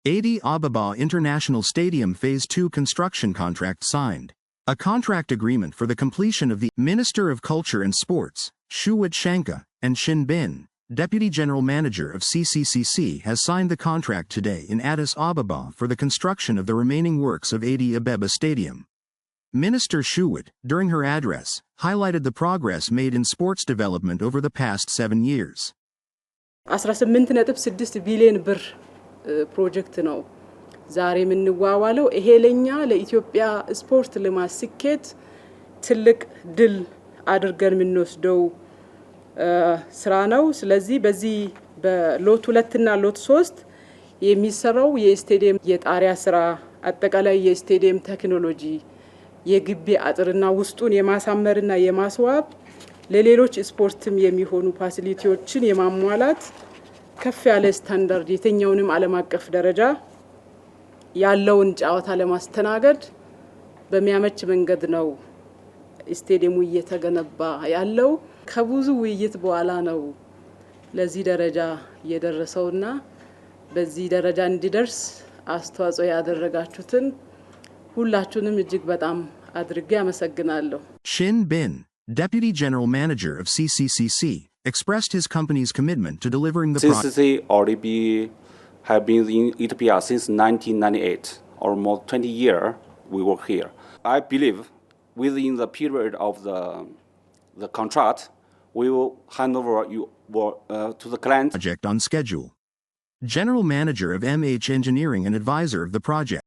Addis Ababa International Stadium Phase 2 construction contract signed. A contract agreement for the completion of the Minister of Culture and Sports, Shuwat Shanka, and Shin Bin, Deputy General Manager of CCCC, has signed the contract today in Addis Ababa for the construction of the remaining works of Addis Ababa Stadium. Minister Shuwat, during her address, highlighted the progress made in sports development over the past 7 years. 18.6 ቢሊዮን ብር ፕሮጀክት ነው ዛሬ የምንዋዋለው ይሄ ለኛ ለኢትዮጵያ ስፖርት ልማት ስኬት ትልቅ ድል አድርገን የምንወስደው ስራ ነው ስለዚህ በዚህ በሎት 2 እና ሎት 3 የሚሰራው የስቴዲየም የጣሪያ ስራ አጠቃላይ የስቴዲየም ቴክኖሎጂ የግቢ አጥርና ውስጡን የማሳመርና የማስዋብ ለሌሎች ስፖርትም የሚሆኑ ፋሲሊቲዎችን የማሟላት ከፍ ያለ ስታንዳርድ የትኛውንም ዓለም አቀፍ ደረጃ ያለውን ጫዋታ ለማስተናገድ በሚያመች መንገድ ነው ስቴዲየሙ እየተገነባ ያለው ከብዙ ውይይት በኋላ ነው ለዚህ ደረጃ የደረሰውና በዚህ ደረጃ እንዲደርስ አስተዋጽኦ ያደረጋችሁትን ሁላችሁንም እጅግ በጣም አድርጌ አመሰግናለሁ። Shin Bin, Deputy General Manager of CCCC, expressed his company's commitment to delivering the project. CCCC already have been in Ethiopia since 1998, almost 20 years we work here. I believe within the period of the contract, we will hand over to the client. Project on schedule. General Manager of MH Engineering and advisor of the project.